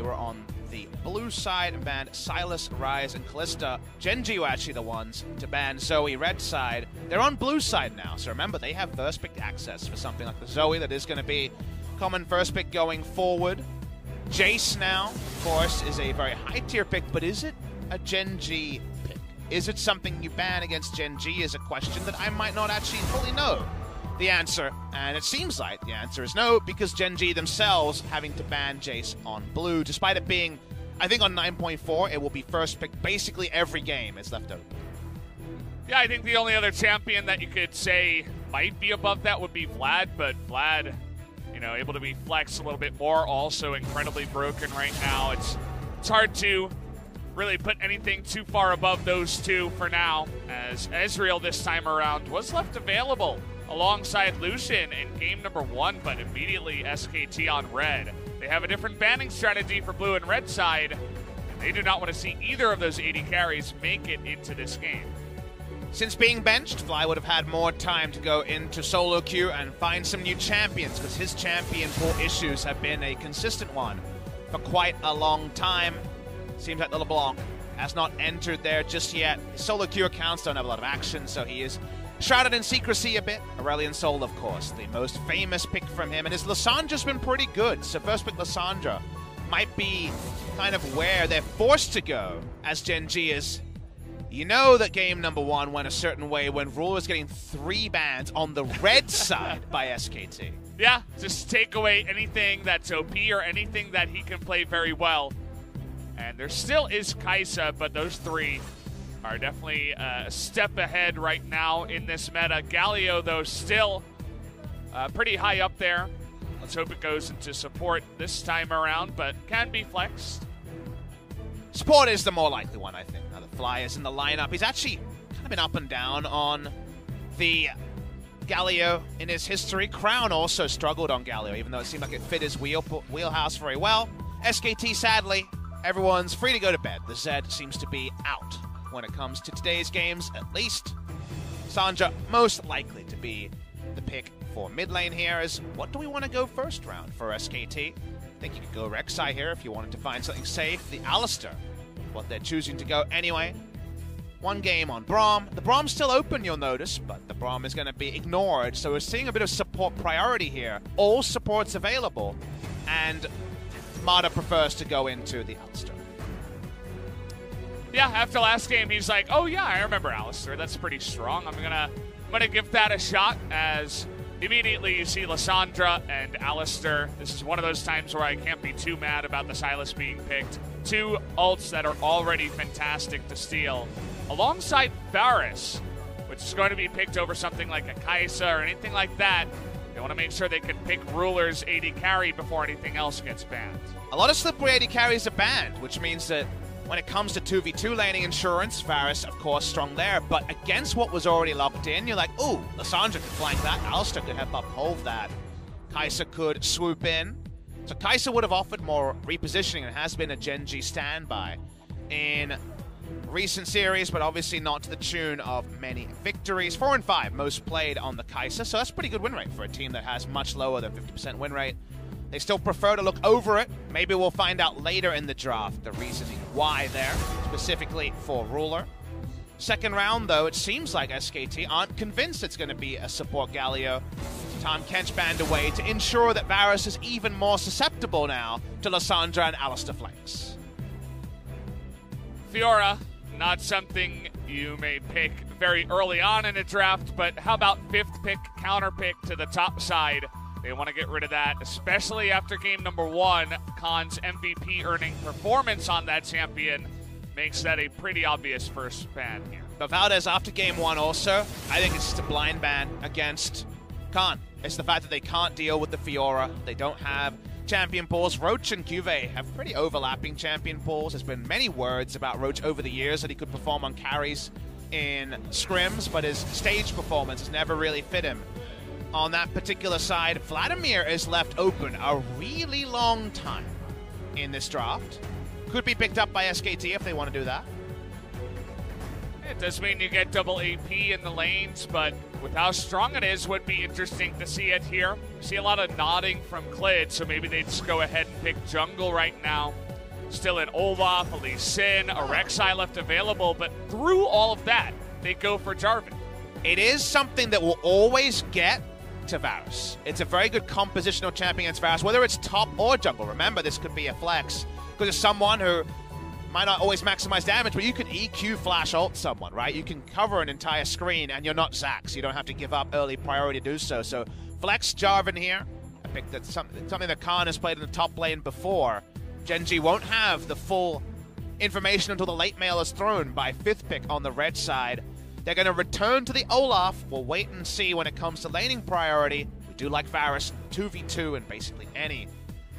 were on the blue side and banned Silas, Rise, and Callista. Gen.G were actually the ones to ban Zoe red side. They're on blue side now, so remember, they have first pick access for something like the Zoe that is going to be common first pick going forward. Jace now, of course, is a very high tier pick, but is it a Gen.G pick? Is it something you ban against Gen.G is a question that I might not actually fully know the answer, and it seems like the answer is no, because Gen.G themselves having to ban Jace on blue, despite it being, I think on 9.4, it will be first pick basically every game is left open. Yeah, I think the only other champion that you could say might be above that would be Vlad, but Vlad, you know, able to be flexed a little bit more, also incredibly broken right now. It's hard to really put anything too far above those two for now, as Ezreal this time around was left available alongside Lucian in game number 1, but immediately SKT on red. They have a different banning strategy for blue and red side, and they do not want to see either of those AD carries make it into this game. Since being benched, Fly would have had more time to go into solo queue and find some new champions, because his champion pool issues have been a consistent one for quite a long time. Seems like Little Blanc has not entered there just yet. His solo queue accounts don't have a lot of action, so he is shrouded in secrecy a bit. Aurelion Sol, of course, the most famous pick from him, and his Lissandra's been pretty good. So first pick Lissandra might be kind of where they're forced to go, as Gen.G is. You know that game number 1 went a certain way when Rule was getting 3 bans on the red side by SKT. Yeah, just take away anything that's OP or anything that he can play very well. And there still is Kai'Sa, but those 3 are definitely a step ahead right now in this meta. Galio, though, still pretty high up there. Let's hope it goes into support this time around, but can be flexed. Support is the more likely one, I think. Now the Fly is in the lineup. He's actually kind of been up and down on the Galio in his history. Crown also struggled on Galio, even though it seemed like it fit his wheelhouse very well. SKT, sadly, everyone's free to go to bed. The Zed seems to be out when it comes to today's games, at least. Sandra, most likely to be the pick for mid lane here is, what do we want to go first round for SKT? I think you could go Rek'Sai here if you wanted to find something safe. The Alistar, what they're choosing to go anyway. 1 game on Braum. The Braum's still open, you'll notice, but the Braum is going to be ignored, so we're seeing a bit of support priority here. All support's available, and Mata prefers to go into the Alistar. Yeah, after last game, he's like, oh yeah, I remember Alistar. That's pretty strong. I'm gonna give that a shot, as immediately you see Lissandra and Alistar. This is one of those times where I can't be too mad about the Sylas being picked. 2 ults that are already fantastic to steal, alongside Varus, which is going to be picked over something like a Kai'Sa or anything like that. They want to make sure they can pick Ruler's AD carry before anything else gets banned. A lot of slippery AD carries are banned, which means that when it comes to 2v2 laning insurance, Varus, of course, strong there, but against what was already locked in, you're like, ooh, Lissandra could flank that, Alistar could help uphold that, Kai'Sa could swoop in. So Kai'Sa would have offered more repositioning, and has been a Gen.G standby in recent series, but obviously not to the tune of many victories. 4 and 5 most played on the Kai'Sa, so that's a pretty good win rate for a team that has much lower than 50% win rate. They still prefer to look over it. Maybe we'll find out later in the draft the reasoning why there, specifically for Ruler. Second round, though, it seems like SKT aren't convinced it's going to be a support Galio. Tahm Kench banned away to ensure that Varus is even more susceptible now to Lissandra and Alistar flanks. Fiora, not something you may pick very early on in a draft, but how about 5th pick, counter pick to the top side? They want to get rid of that, especially after game number 1. Khan's MVP earning performance on that champion makes that a pretty obvious first ban here. But Valdez, after game 1 also, I think it's just a blind ban against Khan. It's the fact that they can't deal with the Fiora. They don't have champion pools. Roach and Cuvée have pretty overlapping champion pools. There's been many words about Roach over the years that he could perform on carries in scrims, but his stage performance has never really fit him. On that particular side, Vladimir is left open a really long time in this draft. Could be picked up by SKT if they want to do that. It does mean you get double AP in the lanes, but with how strong it is, would be interesting to see it here. We see a lot of nodding from Clid, so maybe they just go ahead and pick jungle right now. Still in Olaf, a Lee Sin, a Rek'Sai left available, but through all of that, they go for Jarvan. It is something that will always get to Varus. It's a very good compositional champion against Varus, whether it's top or jungle. Remember, this could be a flex, because it's someone who might not always maximize damage, but you can EQ flash ult someone, right? You can cover an entire screen, and you're not Zac, so you don't have to give up early priority to do so. So flex Jarvan here. I think that's something that Khan has played in the top lane before. Gen.G won't have the full information until the late mail is thrown by 5th pick on the red side. They're going to return to the Olaf. We'll wait and see when it comes to laning priority. We do like Varus 2v2 and basically any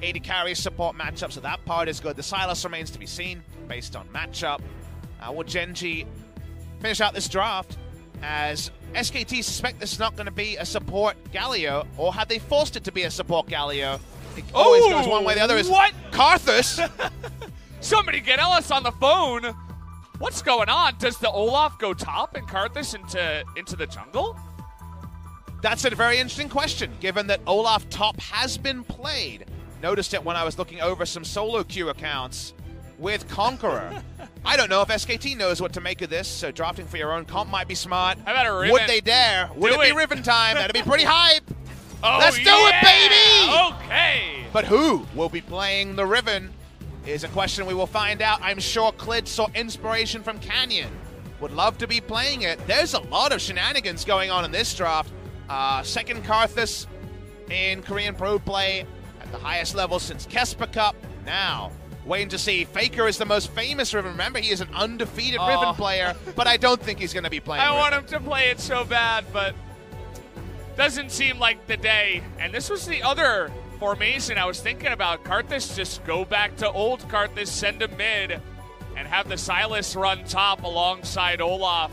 AD carry support matchup, so that part is good. The Sylas remains to be seen based on matchup. Will Gen.G finish out this draft as SKT suspect this is not going to be a support Galio, or have they forced it to be a support Galio? It always goes one way or the other. What? Karthus! Somebody get Ellis on the phone. What's going on? Does the Olaf go top and Karthus into the jungle? That's a very interesting question, given that Olaf top has been played. Noticed it when I was looking over some solo queue accounts with Conqueror. I don't know if SKT knows what to make of this, so drafting for your own comp might be smart. How about a Riven? Would they dare? Would it be Riven time? That'd be pretty hype. Oh, let's do it, baby! Okay. But who will be playing the Riven is a question we will find out. I'm sure Clid saw inspiration from Canyon. Would love to be playing it. There's a lot of shenanigans going on in this draft. Second Karthus in Korean Pro play at the highest level since Kesper Cup. Now, waiting to see. Faker is the most famous Riven. Remember, he is an undefeated Riven player, but I don't think he's going to be playing I want Riven. him to play it so bad, but doesn't seem like the day. And this was the other formation I was thinking about. Karthus, just go back to old Karthus, send him mid, and have the Sylas run top alongside Olaf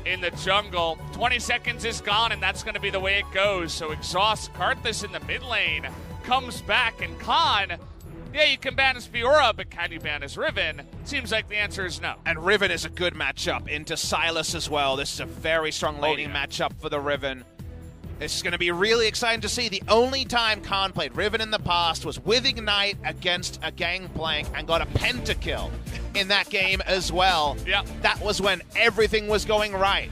in the jungle. 20 seconds is gone, and that's going to be the way it goes. So exhaust Karthus in the mid lane, comes back, and Khan, yeah, you can ban his Fiora, but can you ban his Riven? Seems like the answer is no. And Riven is a good matchup into Sylas as well. This is a very strong laning matchup for the Riven. This is going to be really exciting to see. The only time Khan played Riven in the past was with Ignite against a Gangplank and got a pentakill in that game as well. Yeah. That was when everything was going right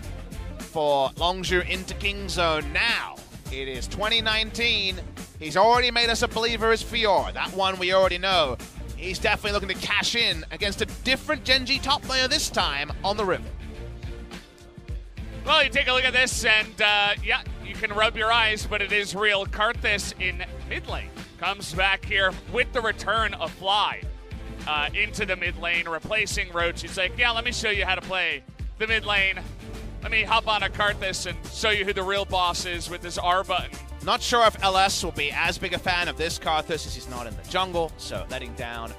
for Longzhu into King Zone. Now, it is 2019. He's already made us a believer as Fiora. That one we already know. He's definitely looking to cash in against a different Gen.G top player this time on the Riven. Well, you take a look at this, and yeah, you can rub your eyes, but it is real. Karthus in mid lane comes back here with the return of Fly into the mid lane, replacing Roach. He's like, yeah, let me show you how to play the mid lane. Let me hop on a Karthus and show you who the real boss is with this R button. Not sure if LS will be as big a fan of this Karthus as he's not in the jungle, so letting down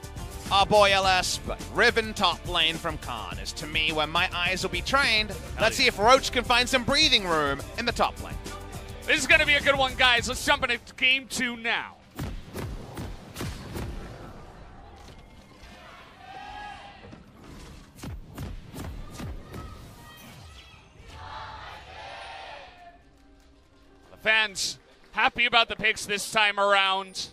our boy LS, but Riven top lane from Khan is, to me, where my eyes will be trained. Let's see if Roach can find some breathing room in the top lane. This is going to be a good one, guys. Let's jump into game 2 now. The fans happy about the picks this time around.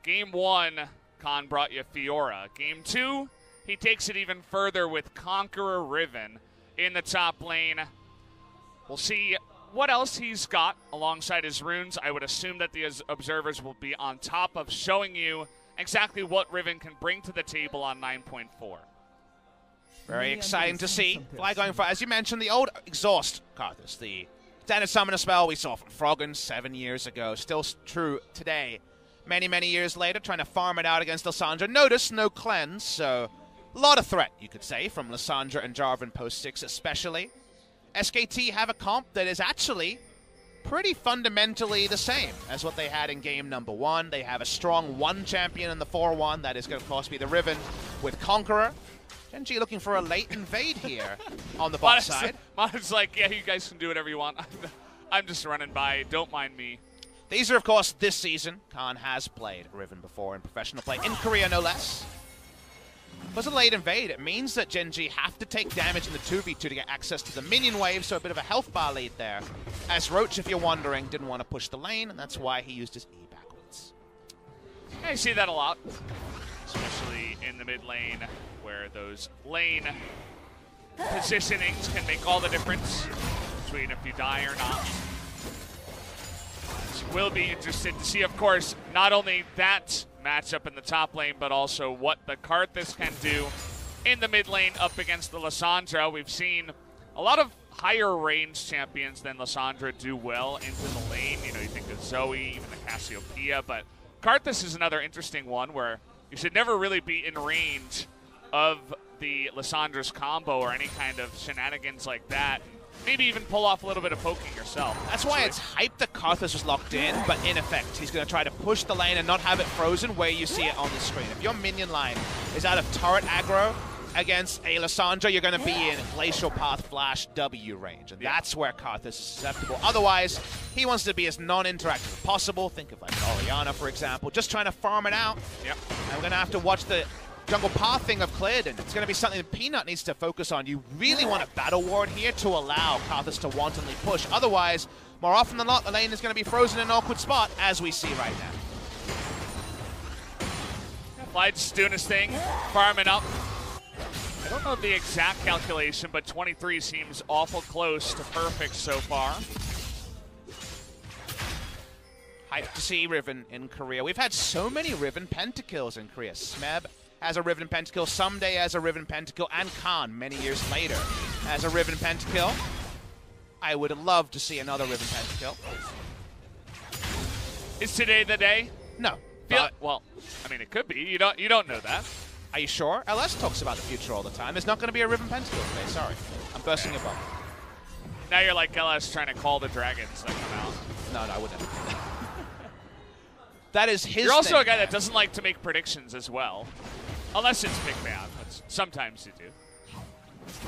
Game 1. Khan brought you Fiora. Game 2, he takes it even further with Conqueror Riven in the top lane. We'll see what else he's got alongside his runes. I would assume that the observers will be on top of showing you exactly what Riven can bring to the table on 9.4. Very exciting to see. Fly going for, as you mentioned, the old Exhaust Karthus, the standard summoner spell we saw from Froggen 7 years ago. Still true today. Many, many years later, trying to farm it out against Lissandra. Notice no cleanse, so a lot of threat, you could say, from Lissandra and Jarvan post 6 especially. SKT have a comp that is actually pretty fundamentally the same as what they had in game number 1. They have a strong 1 champion in the 4-1. That is going to, of course, be the Riven with Conqueror. Gen.G looking for a late invade here on the bot side. Modern's like, yeah, you guys can do whatever you want. I'm just running by. Don't mind me. These are, of course, this season. Khan has played Riven before in professional play, in Korea no less. Was a late invade. It means that Gen.G have to take damage in the 2v2 to get access to the minion wave, so a bit of a health bar lead there. As Roach, if you're wondering, didn't want to push the lane, and that's why he used his E backwards. I see that a lot. Especially especially in the mid lane, where those lane positionings can make all the difference between if you die or not. So we'll be interested to see, of course, not only that matchup in the top lane, but also what the Karthus can do in the mid lane up against the Lissandra. We've seen a lot of higher range champions than Lissandra do well into the lane. You know, you think of Zoe, even the Cassiopeia, but Karthus is another interesting one where you should never really be in range of the Lissandra's combo or any kind of shenanigans like that. Maybe even pull off a little bit of poking yourself. That's why it's hyped that Karthus was locked in, but in effect, he's going to try to push the lane and not have it frozen where you see it on the screen. If your minion line is out of turret aggro against a Lissandra, you're going to be in Glacial Path Flash W range, and that's where Karthus is susceptible. Otherwise, he wants to be as non-interactive as possible. Think of like Orianna, for example, just trying to farm it out. Yep. I'm going to have to watch the jungle path thing of cleared, and it's going to be something that Peanut needs to focus on. You really want a battle ward here to allow Karthus to wantonly push. Otherwise, more often than not, the lane is going to be frozen in an awkward spot, as we see right now. Flight's doing his thing, farming up. I don't know the exact calculation, but 23 seems awful close to perfect so far. Hyped to see Riven in Korea. We've had so many Riven pentakills in Korea. Smeb has a Riven pentakill, Someday has a Riven pentakill, and Khan, many years later, has a Riven pentakill. I would love to see another Riven pentakill. Is today the day? No. Well, I mean, it could be. You don't know that. Are you sure? LS talks about the future all the time. There's not going to be a Riven pentakill today, sorry. I'm bursting your bubble. Now you're like LS trying to call the dragons that come out. No, I wouldn't. That is his You're also thing, a guy man. that doesn't like to make predictions as well. Unless it's big man, which sometimes you do.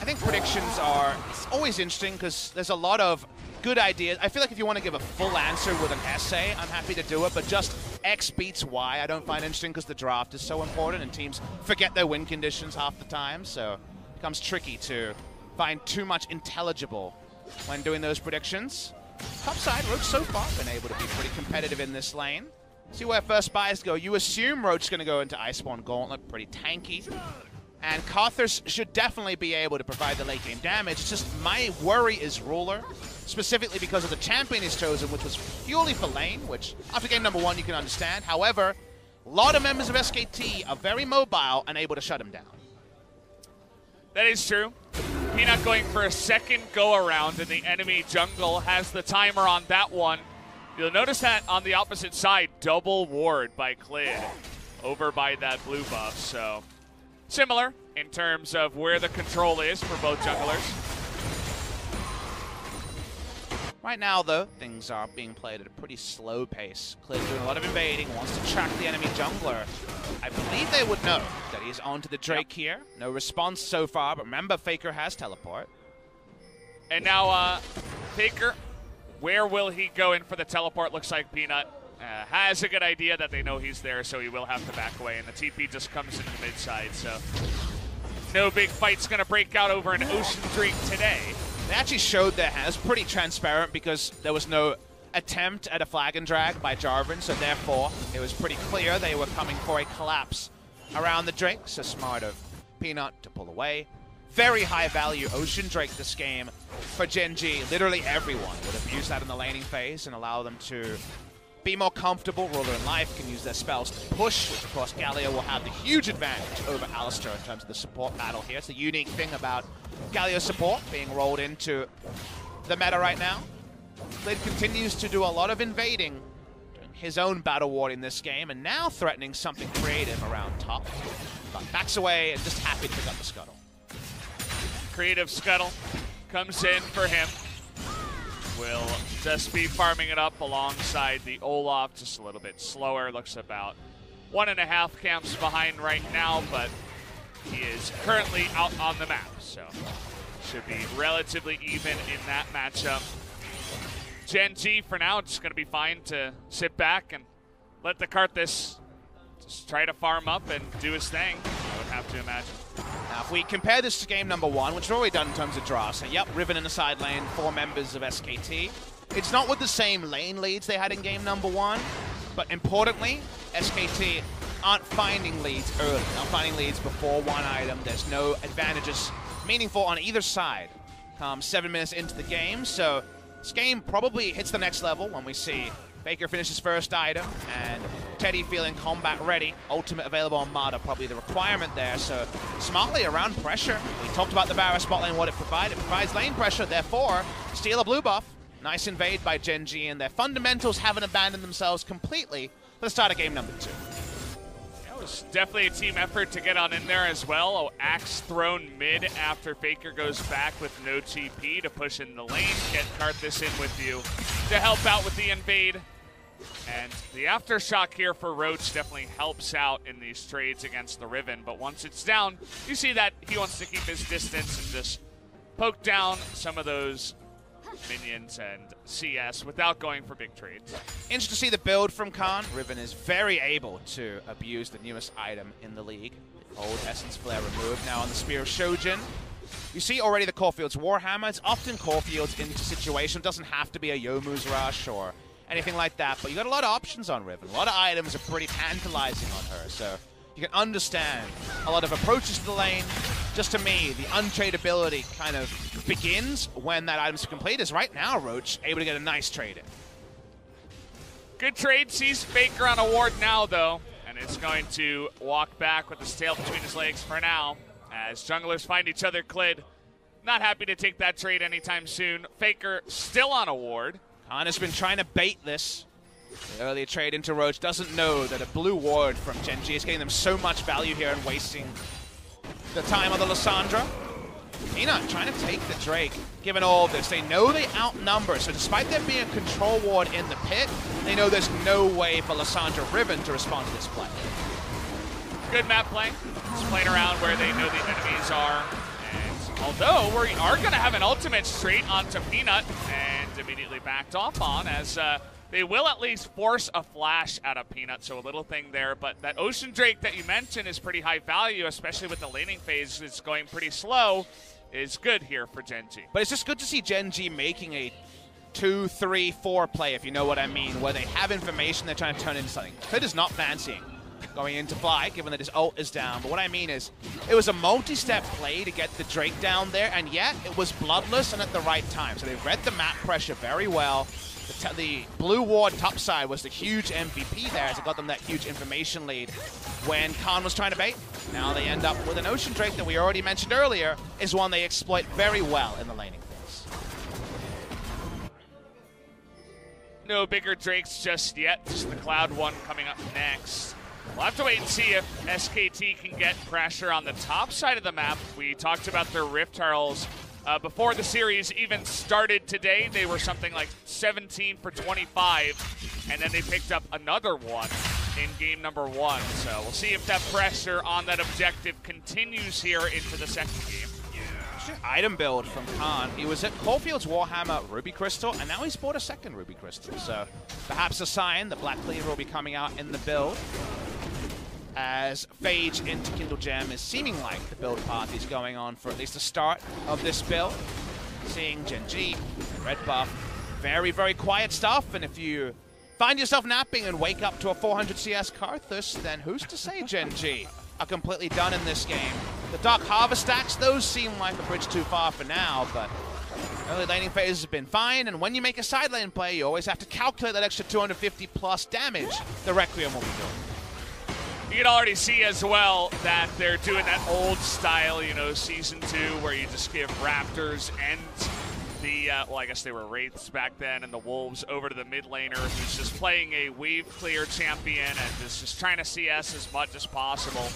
I think predictions are always interesting because there's a lot of good ideas. I feel like if you want to give a full answer with an essay, I'm happy to do it, but just X beats Y I don't find interesting because the draft is so important and teams forget their win conditions half the time, so it becomes tricky to find too much intelligible when doing those predictions. Top side, Roach so far been able to be pretty competitive in this lane. See where first buys go. You assume Roach is going to go into Iceborne Gauntlet, pretty tanky. And Karthus should definitely be able to provide the late game damage. It's just my worry is Ruler, specifically because of the champion he's chosen, which was purely for lane, which after game number 1 you can understand. However, a lot of members of SKT are very mobile and able to shut him down. That is true. Peanut going for a second go-around, and the enemy jungle has the timer on that one. You'll notice that on the opposite side, double ward by Clid over by that blue buff. So similar in terms of where the control is for both junglers. Right now, though, things are being played at a pretty slow pace. Clid doing a lot of invading, wants to track the enemy jungler. I believe they would know that he's onto the Drake here. No response so far, but remember, Faker has teleport. And now Faker, where will he go in for the teleport? Looks like Peanut has a good idea that they know he's there, so he will have to back away. And the TP just comes in the mid side, so no big fight's going to break out over an Ocean Drake today. They actually showed their hands pretty transparent because there was no attempt at a flag and drag by Jarvan, so therefore it was pretty clear they were coming for a collapse around the Drake, so smart of Peanut to pull away. Very high value Ocean Drake this game for Gen.G. Literally everyone would have used that in the laning phase and allow them to be more comfortable. Ruler and Life can use their spells to push, which of course Galio will have the huge advantage over Alistar in terms of the support battle here. It's the unique thing about Galio's support being rolled into the meta right now. Clid continues to do a lot of invading, doing his own battle ward in this game, and now threatening something creative around top. But backs away and just happy to pick up the scuttle. Creative scuttle comes in for him. Will just be farming it up alongside the Olaf, just a little bit slower. Looks about 1.5 camps behind right now, but he is currently out on the map, so should be relatively even in that matchup. Gen.G for now just going to be fine to sit back and let the Karthus just try to farm up and do his thing, I would have to imagine. Now, if we compare this to game number 1, which we've already done in terms of drafts, so yep, Riven in the side lane, 4 members of SKT. It's not with the same lane leads they had in game number 1, but importantly, SKT aren't finding leads early, not finding leads before one item. There's no advantages meaningful on either side. 7 minutes into the game, so this game probably hits the next level when we see Faker finish his first item, and Teddy feeling combat ready. Ultimate available on Mada, probably the requirement there. So smartly around pressure. We talked about the Varus spot lane, what it provides. It provides lane pressure, therefore steal a blue buff. Nice invade by Gen.G, and their fundamentals haven't abandoned themselves completely for the start of game number 2. It was definitely a team effort to get on in there as well. Oh, axe thrown mid after Faker goes back with no TP to push in the lane. Get Karthus in with you to help out with the invade. And the aftershock here for Roach definitely helps out in these trades against the Riven. But once it's down, you see that he wants to keep his distance and just poke down some of those minions and CS without going for big trades. Interesting to see the build from Khan. Riven is very able to abuse the newest item in the league. Old Essence Flare removed now on the Spear of Shojin. You see already the Caulfield's Warhammer. It's often Caulfield's into situation. It doesn't have to be a Yomu's Rush or anything like that, but you got a lot of options on Riven. A lot of items are pretty tantalizing on her, so you can understand a lot of approaches to the lane. Just to me, the untradeability kind of begins when that item's complete. Is right now, Roach able to get a nice trade in. Good trade, sees Faker on a ward now, though, and it's going to walk back with his tail between his legs for now, as junglers find each other Clid. Not happy to take that trade anytime soon. Faker still on a ward. Khan has been trying to bait this. The earlier trade into Roach doesn't know that a blue ward from Gen.G is getting them so much value here and wasting the time on the Lissandra. Peanut trying to take the Drake. Given all this, they know they outnumber, so despite there being a control ward in the pit, they know there's no way for Lissandra Riven to respond to this play. Good map play. Just playing around where they know the enemies are. And although we are going to have an ultimate straight onto Peanut, and immediately backed off on, as they will at least force a flash out of Peanut, so a little thing there. But that Ocean Drake that you mentioned is pretty high value, especially with the laning phase. It's going pretty slow. Is good here for Gen.G. But it's just good to see Gen.G making a 2, 3, 4 play, if you know what I mean, where they have information they're trying to turn into something. Clid is not fancying going into Fly, given that his ult is down. But what I mean is, it was a multi-step play to get the Drake down there, and yet it was bloodless and at the right time. So they read the map pressure very well. The blue ward topside was the huge MVP there, as it got them that huge information lead when Khan was trying to bait. Now they end up with an Ocean Drake that we already mentioned earlier, is one they exploit very well in the laning phase. No bigger Drakes just yet, just the Cloud one coming up next. We'll have to wait and see if SKT can get pressure on the top side of the map. We talked about their Rift Heralds before the series even started today. They were something like 17 for 25, and then they picked up another one in game number 1. So we'll see if that pressure on that objective continues here into the second game. Item build from Khan. He was at Caulfield's Warhammer Ruby Crystal, and now he's bought a second Ruby Crystal. So perhaps a sign that Black Cleaver will be coming out in the build, as Phage into Kindle Gem is seeming like the build path is going on for at least the start of this build. Seeing Gen.G, red buff, very, very quiet stuff, and if you find yourself napping and wake up to a 400 CS Karthus, then who's to say Gen.G are completely done in this game? The Dark Harvest stacks, those seem like a bridge too far for now, but early laning phase has been fine, and when you make a side lane play, you always have to calculate that extra 250 plus damage the Requiem will be doing. You can already see as well that they're doing that old style, you know, Season 2, where you just give Raptors and the, well, I guess they were Wraiths back then, and the Wolves over to the mid laner, who's just playing a wave clear champion and just trying to CS as much as possible.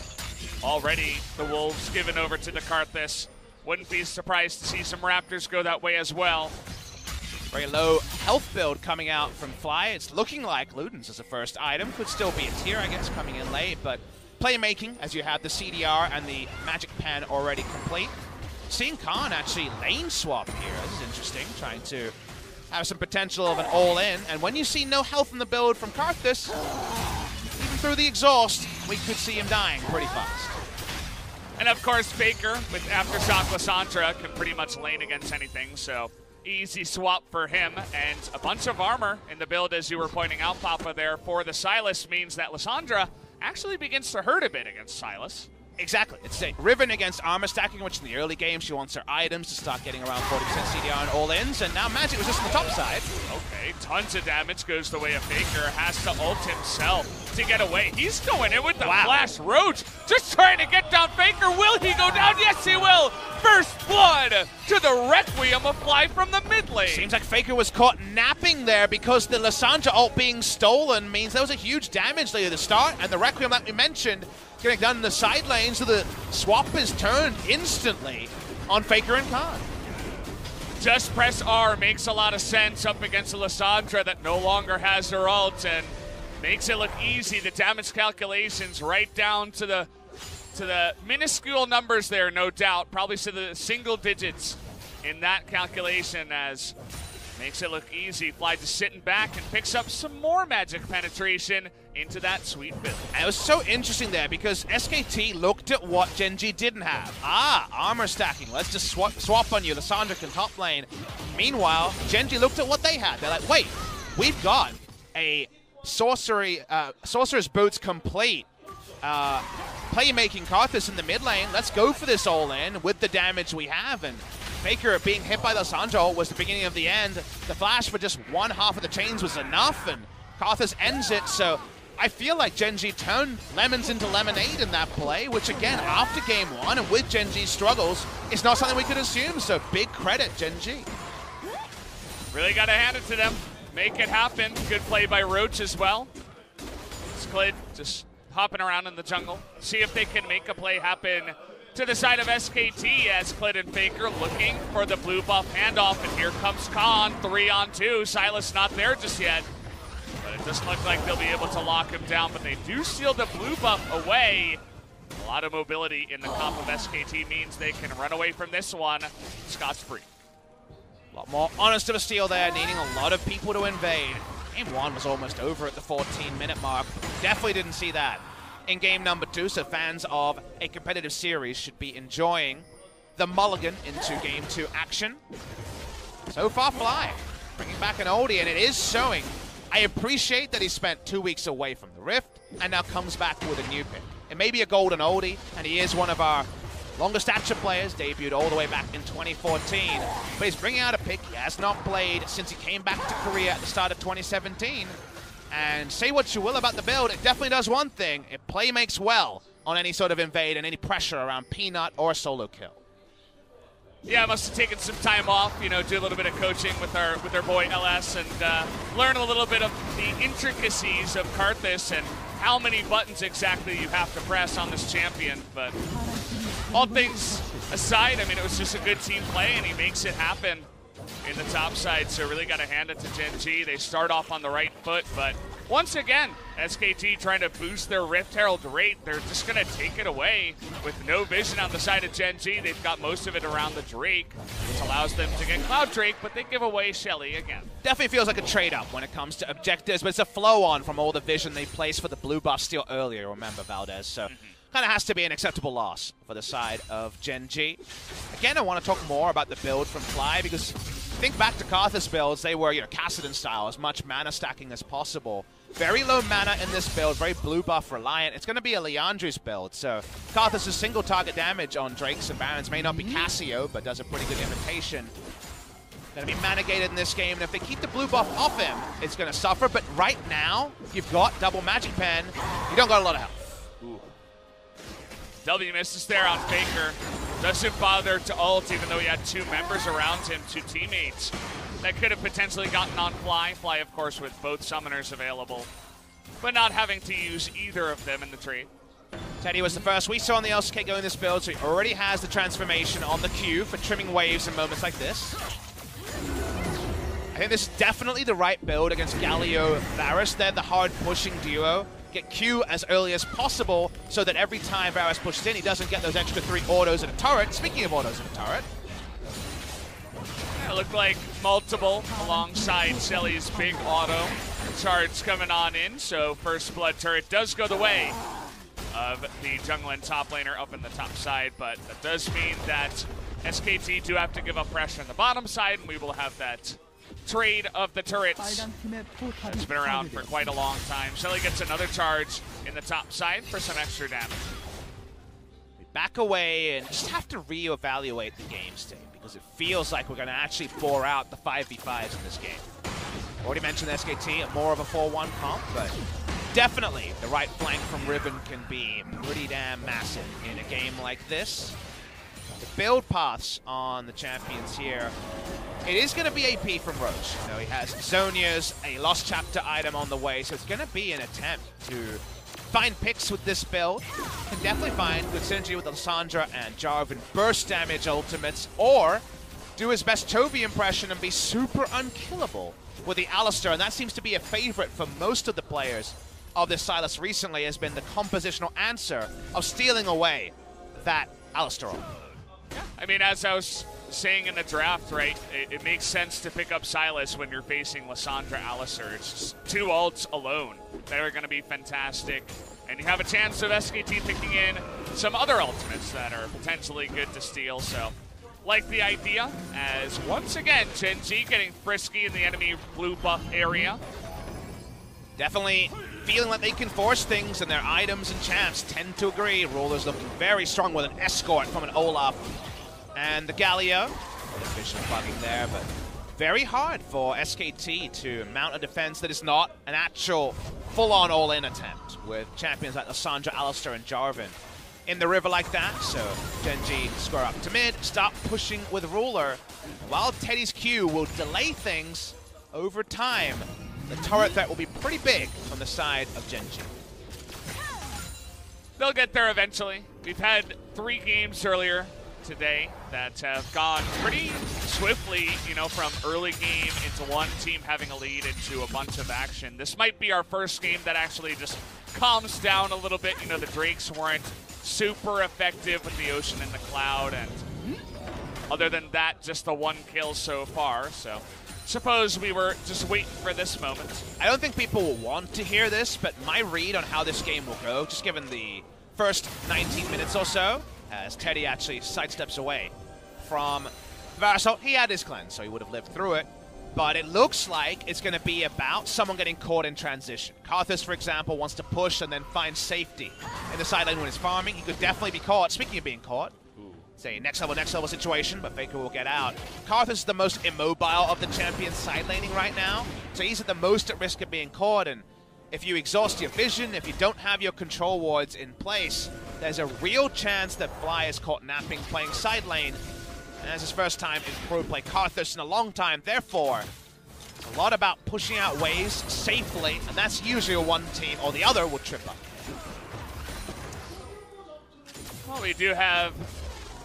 Already, the Wolves given over to the Karthus. Wouldn't be surprised to see some Raptors go that way as well. Very low health build coming out from Fly. It's looking like Luden's as a first item. Could still be a tier, I guess, coming in late, but playmaking, as you have the CDR and the Magic Pen already complete. Seeing Khan actually lane swap here. This is interesting, trying to have some potential of an all-in. And when you see no health in the build from Karthus, even through the exhaust, we could see him dying pretty fast. And of course, Faker with Aftershock Lissandra can pretty much lane against anything, so easy swap for him. And a bunch of armor in the build, as you were pointing out, Papa, there for the Sylas, means that Lissandra actually begins to hurt a bit against Silas. Exactly. It's a Riven against armor stacking, which in the early game she wants her items to start getting around 40% CDR and all-ins, and now Magic was just on the top side. Okay, tons of damage goes the way of Faker. Has to ult himself to get away. He's going in with the Flash Roach, just trying to get down Faker. Will he go down? Yes, he will. First blood to the Requiem apply from the mid lane. Seems like Faker was caught napping there because the Lissandra ult being stolen means there was a huge damage there at the start, and the Requiem that we mentioned getting done in the side lane, so the swap is turned instantly on Faker and Khan. Just press R makes a lot of sense up against Lissandra that no longer has her ult and makes it look easy. The damage calculations right down to the minuscule numbers there, no doubt. Probably to the single digits in that calculation, as makes it look easy. Fly just sitting back and picks up some more magic penetration into that sweet build. And it was so interesting there because SKT looked at what Gen.G didn't have. Armor stacking. Let's just swap on you. Lissandra can top lane. Meanwhile, Gen.G looked at what they had. They're like, wait, we've got a Sorcerer's Boots complete playmaking Karthus in the mid lane. Let's go for this all-in with the damage we have. And Faker being hit by Lissandra was the beginning of the end. The flash for just one half of the chains was enough, and Karthus ends it. So I feel like Gen.G turned lemons into lemonade in that play, which again, after game one and with Gen.G's struggles, is not something we could assume. So big credit, Gen.G. Really got to hand it to them. Make it happen. Good play by Roach as well. Sklid just hopping around in the jungle. See if they can make a play happen to the side of SKT as Sklid and Faker looking for the blue buff handoff. And here comes Khan, 3-on-2. Silas not there just yet. But it doesn't look like they'll be able to lock him down. But they do steal the blue buff away. A lot of mobility in the comp of SKT means they can run away from this one scot-free. A lot more honest of a steal there, needing a lot of people to invade. Game one was almost over at the 14-minute mark. Definitely didn't see that in game number two, so fans of a competitive series should be enjoying the mulligan into game two action. So far, Fly bringing back an oldie, and it is showing. I appreciate that he spent 2 weeks away from the Rift and now comes back with a new pick. It may be a golden oldie, and he is one of our longer stature players, debuted all the way back in 2014, but he's bringing out a pick he has not played since he came back to Korea at the start of 2017. And say what you will about the build, it definitely does one thing. It play makes well on any sort of invade and any pressure around Peanut or solo kill. Yeah, must have taken some time off, you know, do a little bit of coaching with our boy LS and learn a little bit of the intricacies of Karthus and how many buttons exactly you have to press on this champion. But all things aside, I mean, it was just a good team play, and he makes it happen in the top side, so really got to hand it to Gen.G. They start off on the right foot, but once again, SKT trying to boost their Rift Herald rate. They're just going to take it away with no vision on the side of Gen.G. They've got most of it around the Drake, which allows them to get Cloud Drake, but they give away Shelly again. Definitely feels like a trade-up when it comes to objectives, but it's a flow-on from all the vision they placed for the blue buff steal earlier, remember, Valdez, so kind of has to be an acceptable loss for the side of Gen.G. Again, I want to talk more about the build from Fly, because think back to Karthus builds, they were, Kassadin style, as much mana stacking as possible. Very low mana in this build, very blue buff reliant. It's going to be a Leandri's build, so Karthus' single target damage on Drakes and Barons may not be Cassio, but does a pretty good imitation. Going to be mana gated in this game, and if they keep the blue buff off him, it's going to suffer, but right now, you've got double Magic Pen, you don't got a lot of health. Ooh. W misses there on Faker. Doesn't bother to ult, even though he had two members around him, two teammates that could have potentially gotten on Fly. Fly, of course, with both summoners available, but not having to use either of them in the trade. Teddy was the first we saw on the LCK going this build, so he already has the transformation on the Q for trimming waves in moments like this. I think this is definitely the right build against Galio Varus. They're the hard-pushing duo. Get Q as early as possible so that every time Varus pushes in, he doesn't get those extra 3 autos in a turret. Speaking of autos in a turret. It looked like multiple alongside Shelly's big auto charge coming on in, so first blood turret does go the way of the jungle and top laner up in the top side, but that does mean that SKT do have to give up pressure on the bottom side, and we will have that trade of the turrets. It's been around for quite a long time. Shelly gets another charge in the top side for some extra damage. We back away and just have to reevaluate the game state because it feels like we're going to actually bore out the 5v5s in this game. Already mentioned SKT, more of a 4-1 comp, but definitely the right flank from Riven can be pretty damn massive in a game like this. The build paths on the champions here, it is going to be AP from Roach. You know, he has Zonia's, a Lost Chapter item on the way, so it's going to be an attempt to find picks with this build. Can definitely find good synergy with Lissandra and Jarvan burst damage ultimates, or do his best Chovy impression and be super unkillable with the Alistar, and that seems to be a favorite for most of the players of this Sylas recently, has been the compositional answer of stealing away that Alistar ult. Yeah, I mean, as I was saying in the draft, right, it makes sense to pick up Sylas when you're facing Lissandra Alistar. It's just 2 ults alone that are going to be fantastic, and you have a chance of SKT picking in some other ultimates that are potentially good to steal, so like the idea, as once again, Gen.G getting frisky in the enemy blue buff area. Definitely feeling like they can force things, and their items and champs tend to agree. Roller's looking very strong with an escort from an Olaf and the Galio. The vision bugging there, but very hard for SKT to mount a defense that is not an actual full-on all-in attempt with champions like Lissandra, Alistar, and Jarvan in the river like that. So Gen.G square up to mid, start pushing with Ruler, while Teddy's Q will delay things over time. The turret threat will be pretty big on the side of Gen.G. They'll get there eventually. We've had 3 games earlier today that have gone pretty swiftly, you know, from early game into one team having a lead into a bunch of action. This might be our first game that actually just calms down a little bit. You know, the Drakes weren't super effective with the Ocean and the Cloud, and other than that, just the 1 kill so far. So suppose we were just waiting for this moment. I don't think people will want to hear this, but my read on how this game will go, just given the first 19 minutes or so, as Teddy actually sidesteps away from Varus. He had his cleanse, so he would have lived through it. But it looks like it's going to be about someone getting caught in transition. Karthus, for example, wants to push and then find safety in the side lane when he's farming. He could definitely be caught. Speaking of being caught, say next level situation, but Faker will get out. Karthus is the most immobile of the champions side laning right now, so he's at the most at risk of being caught. And if you exhaust your vision, if you don't have your control wards in place, there's a real chance that Fly is caught napping playing side lane. And that's his first time in pro play Karthus in a long time. Therefore, it's a lot about pushing out waves safely, and that's usually a one team or the other will trip up. Well, we do have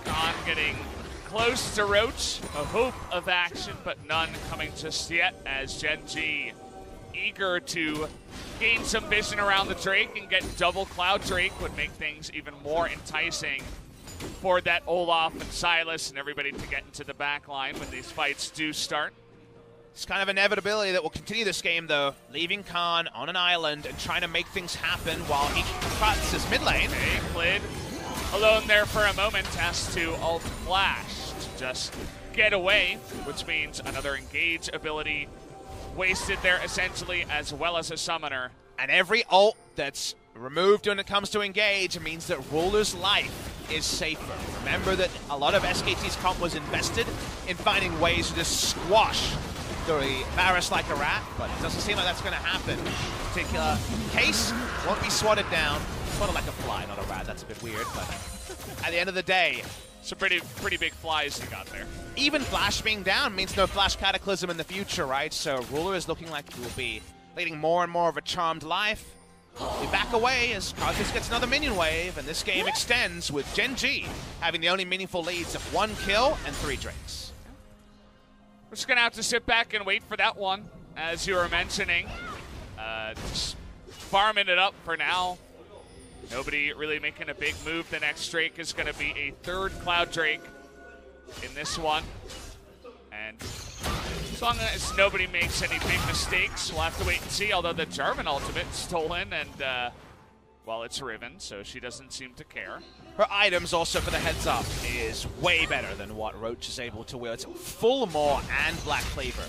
Khan getting close to Roach, a hope of action, but none coming just yet, as Gen.G eager to gain some vision around the Drake and get double Cloud Drake would make things even more enticing for that Olaf and Sylas and everybody to get into the back line when these fights do start. It's kind of inevitability that will continue this game, though, leaving Khan on an island and trying to make things happen while he cuts his mid lane. Okay, Clid alone there for a moment, has to ult flash to just get away, which means another engage ability wasted there essentially, as well as a summoner. And every ult that's removed when it comes to engage means that Ruler's life is safer. Remember that a lot of SKT's comp was invested in finding ways to just squash the Varus like a rat, but it doesn't seem like that's going to happen. In particular case, won't be swatted down. Sort of like a fly, not a rat. That's a bit weird, but at the end of the day, some pretty big flies he got there. Even Flash being down means no Flash Cataclysm in the future, right? So Ruler is looking like he will be leading more and more of a charmed life. We back away as Karthus gets another minion wave, and this game extends with Gen.G having the only meaningful leads of 1 kill and 3 drakes. We're just going to have to sit back and wait for that one, as you were mentioning. Just farming it up for now. Nobody really making a big move. The next Drake is going to be a 3rd Cloud Drake in this one. And as long as nobody makes any big mistakes, we'll have to wait and see. Although the Jarvan ultimate stolen, and well, it's Riven, so she doesn't seem to care. Her items also, for the heads up, is way better than what Roach is able to wield. It's full Maw and Black Cleaver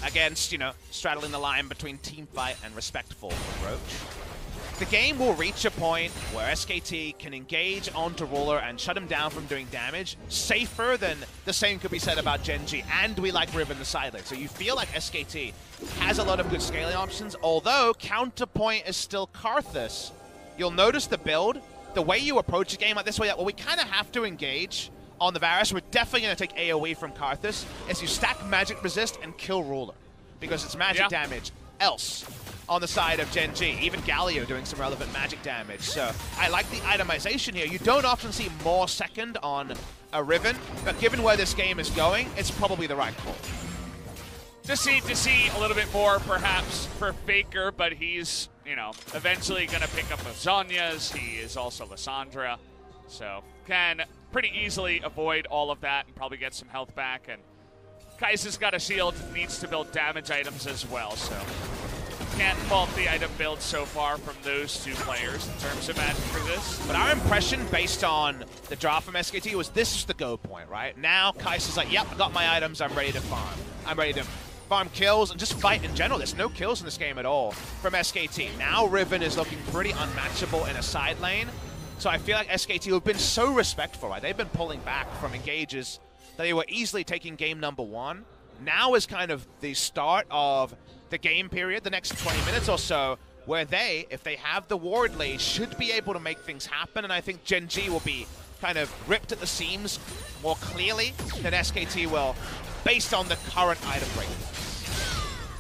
against, you know, straddling the line between teamfight and respectful Roach. the game will reach a point where SKT can engage onto Ruler and shut him down from doing damage safer than the same could be said about Gen.G, and we like Riven the side lane. So you feel like SKT has a lot of good scaling options, although counterpoint is still Karthus. You'll notice the build, the way you approach a game like this way, that, well, we kind of have to engage on the Varus. We're definitely going to take AoE from Karthus, is you stack magic resist and kill Ruler, because it's magic damage else on the side of Gen.G. Even Galio doing some relevant magic damage. So I like the itemization here. You don't often see more second on a Riven, but given where this game is going, it's probably the right call. Just need to see a little bit more, perhaps, for Faker, but he's, you know, eventually going to pick up Zhonya's. He is also Lissandra, so can pretty easily avoid all of that and probably get some health back. And Kai'Sa's got a shield, needs to build damage items as well, so can't fault the item build so far from those two players in terms of magic for this. But our impression, based on the drop from SKT, was this is the go point, right? Now Kai'Sa's like, yep, I got my items, I'm ready to farm. I'm ready to farm kills and just fight in general. There's no kills in this game at all from SKT. Now Riven is looking pretty unmatchable in a side lane. So I feel like SKT, who have been so respectful, right? They've been pulling back from engages that they were easily taking game number 1. Now is kind of the start of the game period, the next 20 minutes or so, where they, if they have the ward lead, should be able to make things happen. And I think Gen.G will be kind of ripped at the seams more clearly than SKT will, based on the current item rate.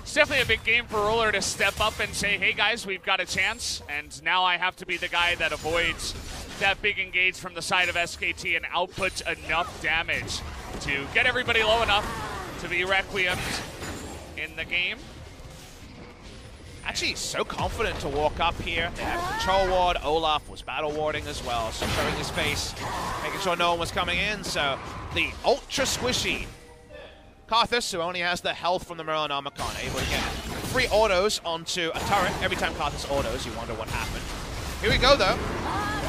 It's definitely a big game for Ruler to step up and say, hey guys, we've got a chance, and now I have to be the guy that avoids that big engage from the side of SKT and outputs enough damage to get everybody low enough to be requiemed in the game. Actually, so confident to walk up here. They had control ward. Olaf was battle warding as well, so showing his face, making sure no one was coming in. So the ultra squishy Karthus, who only has the health from the Merlinomicon, able to get 3 autos onto a turret. Every time Karthus autos, you wonder what happened. Here we go, though.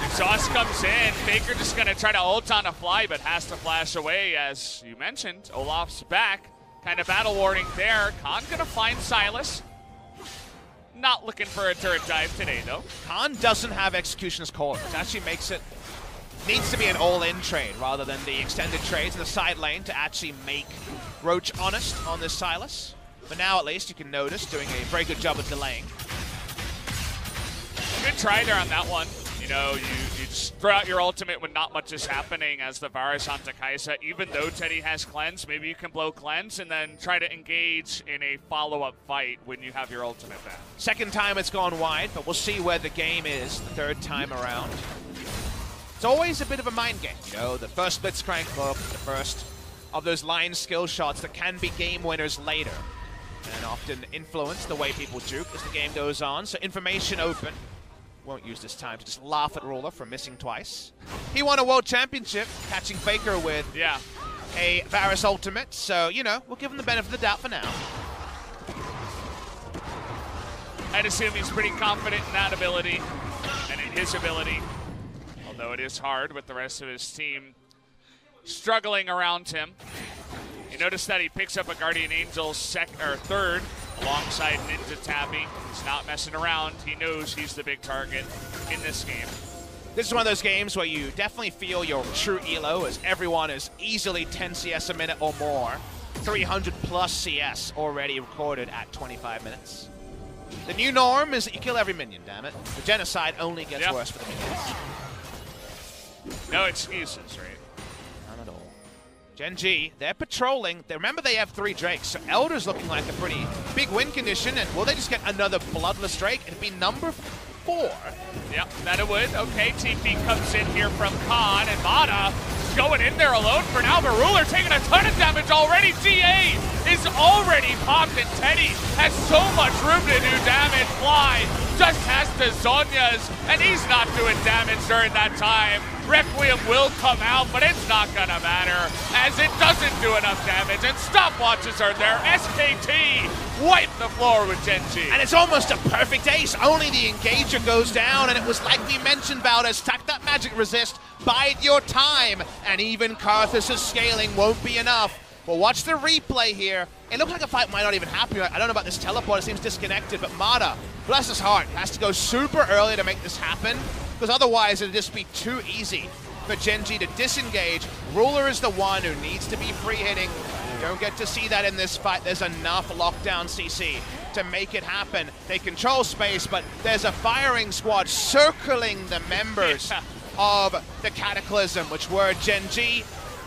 Exhaust comes in. Faker just going to try to ult on a fly, but has to flash away, as you mentioned. Olaf's back. Kind of battle warding there. Khan going to find Silas. Not looking for a turret dive today, though. Khan doesn't have Executioner's Call, which actually makes it, needs to be an all-in trade rather than the extended trades in the side lane to actually make Roach honest on this Silas. But now at least you can notice doing a very good job of delaying. Good try there on that one. You know, you just throw out your ultimate when not much is happening as the Varus onto Kai'Sa. Even though Teddy has cleanse, maybe you can blow cleanse and then try to engage in a follow-up fight when you have your ultimate back. Second time it's gone wide, but we'll see where the game is the third time around. It's always a bit of a mind game, you know, the first Blitzcrank hook, the first of those line skill shots that can be game winners later, and often influence the way people juke as the game goes on. So information open. Won't use this time to just laugh at Ruler for missing twice. He won a world championship, catching Faker with a Varus ultimate, so, you know, we'll give him the benefit of the doubt for now. I'd assume he's pretty confident in that ability and in his ability, although it is hard with the rest of his team struggling around him. You notice that he picks up a Guardian Angel third alongside Ninja Tabby. He's not messing around. He knows he's the big target in this game. This is one of those games where you definitely feel your true elo, as everyone is easily 10 CS a minute or more. 300 plus CS already recorded at 25 minutes. The new norm is that you kill every minion, damn it. The genocide only gets worse for the minions. No excuses, right? Gen.G, they're patrolling. Remember, they have 3 Drakes, so Elder's looking like a pretty big win condition. And will they just get another Bloodless Drake? It'd be number 4. Yep, that it would. Okay, TP comes in here from Khan, and Mata going in there alone for now, but Ruler taking a ton of damage already. GA is already popped, and Teddy has so much room to do damage. Fly just has to Zhonya's, and he's not doing damage during that time. Requiem will come out, but it's not gonna matter, as it doesn't do enough damage, and stopwatches are there. SKT wipe the floor with Gen.G. And it's almost a perfect ace. Only the engager goes down, and it was like we mentioned, Valdez, stack that magic resist, bide your time, and even Karthus' scaling won't be enough. Well, watch the replay here. It looks like a fight might not even happen. I don't know about this teleport. It seems disconnected, but Mata, bless his heart, has to go super early to make this happen, because otherwise it'd just be too easy for Gen.G to disengage. Ruler is the one who needs to be free hitting. You don't get to see that in this fight. There's enough lockdown CC to make it happen. They control space, but there's a firing squad circling the members of the Cataclysm, which were Gen.G.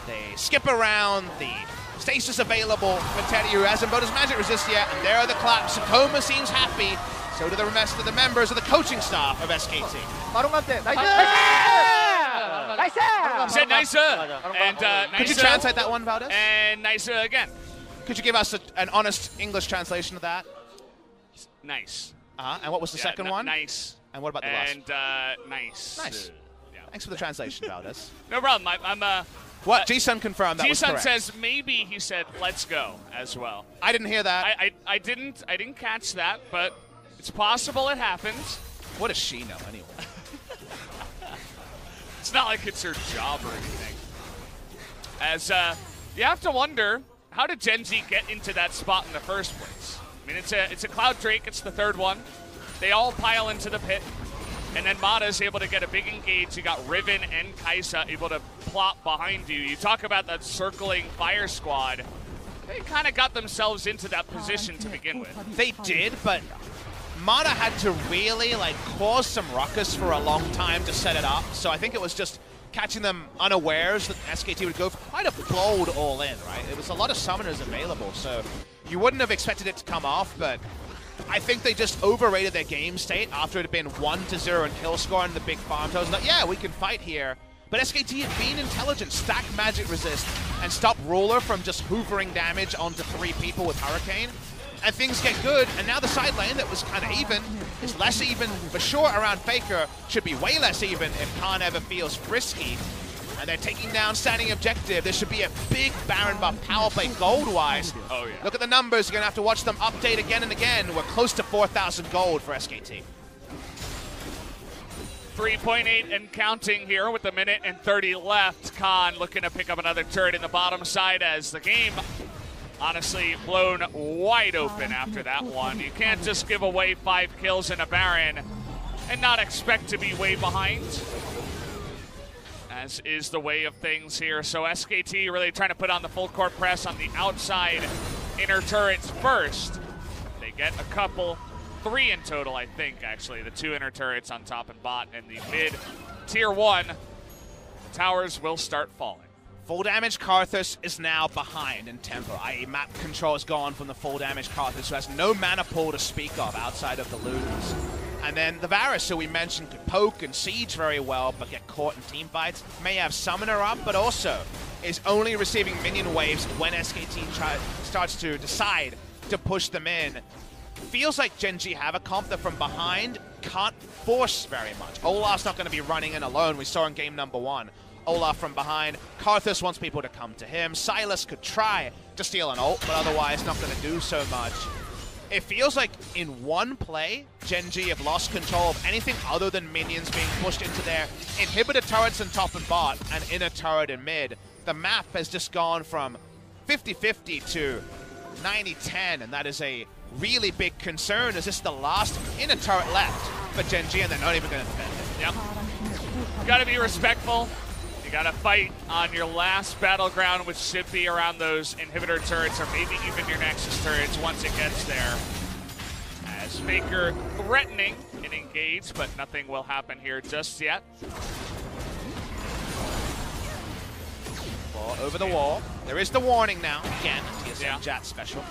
They skip around the stasis available for Teddy, who hasn't bought his magic resist yet, and there are the claps. Sakoma seems happy. So do the rest of the members of the coaching staff of SKT. He said nice, and nice. Could you translate that one, Valdez? And nice again. Could you give us an honest English translation of that? Nice. And what was the second one? Nice. And what about the last? And nice. Nice. Yeah. Thanks for the translation, Valdez. No problem. I'm What? G-Sun confirmed that was correct. G-Sun says maybe he said let's go as well. I didn't hear that. I didn't catch that, but it's possible it happens. What does she know anyway? It's not like it's her job or anything. As you have to wonder, how did Gen.G get into that spot in the first place? I mean, it's a Cloud Drake. It's the third one. They all pile into the pit, and then Mata's able to get a big engage. You got Riven and Kaisa able to plop behind you. You talk about that circling fire squad. They kind of got themselves into that position to begin with. They did, but Mata had to really cause some ruckus for a long time to set it up. So I think it was just catching them unawares that SKT would go for quite a bold all-in, right? It was a lot of summoners available, so you wouldn't have expected it to come off, but I think they just overrated their game state after it had been 1-0 in kill score and the big farm totals. Like, yeah, we can fight here. But SKT had been intelligent, stack magic resist, and stop Ruler from just hoovering damage onto 3 people with Hurricane. And things get good, and now the side lane that was kind of even is less even for sure around Faker. Should be way less even if Khan ever feels frisky. And they're taking down standing objective. There should be a big Baron buff power play gold-wise. Oh, yeah. Look at the numbers. You're going to have to watch them update again and again. We're close to 4,000 gold for SKT. 3.8 and counting here with a minute and 30 left. Khan looking to pick up another turret in the bottom side as the game honestly blown wide open after that one. You can't just give away 5 kills in a Baron and not expect to be way behind, as is the way of things here. So SKT really trying to put on the full court press on the outside inner turrets first. They get a couple, 3 in total, I think, actually. The 2 inner turrets on top and bot, and the mid tier 1 towers will start falling. Full damage Karthus is now behind in tempo, i.e. map control is gone from the full damage Karthus, who has no mana pool to speak of outside of the Ludens. And then the Varus, who we mentioned, could poke and siege very well, but get caught in team fights. May have Summoner up, but also is only receiving minion waves when SKT starts to decide to push them in. Feels like Gen.G have a comp that from behind can't force very much. Olaf's not going to be running in alone. We saw in game number 1. Olaf from behind. Karthus wants people to come to him. Sylas could try to steal an ult, but otherwise not going to do so much. It feels like in one play, Gen.G have lost control of anything other than minions being pushed into their inhibitor turrets in top and bot and inner turret in mid. The map has just gone from 50-50 to 90-10, and that is a really big concern. Is this the last inner turret left for Gen.G, and they're not even going to defend it? Yep. You got to be respectful. You got to fight on your last battleground, which should be around those inhibitor turrets or maybe even your Nexus turrets once it gets there. As Faker threatening and engaged, but nothing will happen here just yet. Ball over the wall. There is the warning now. Again, TSM Jat special.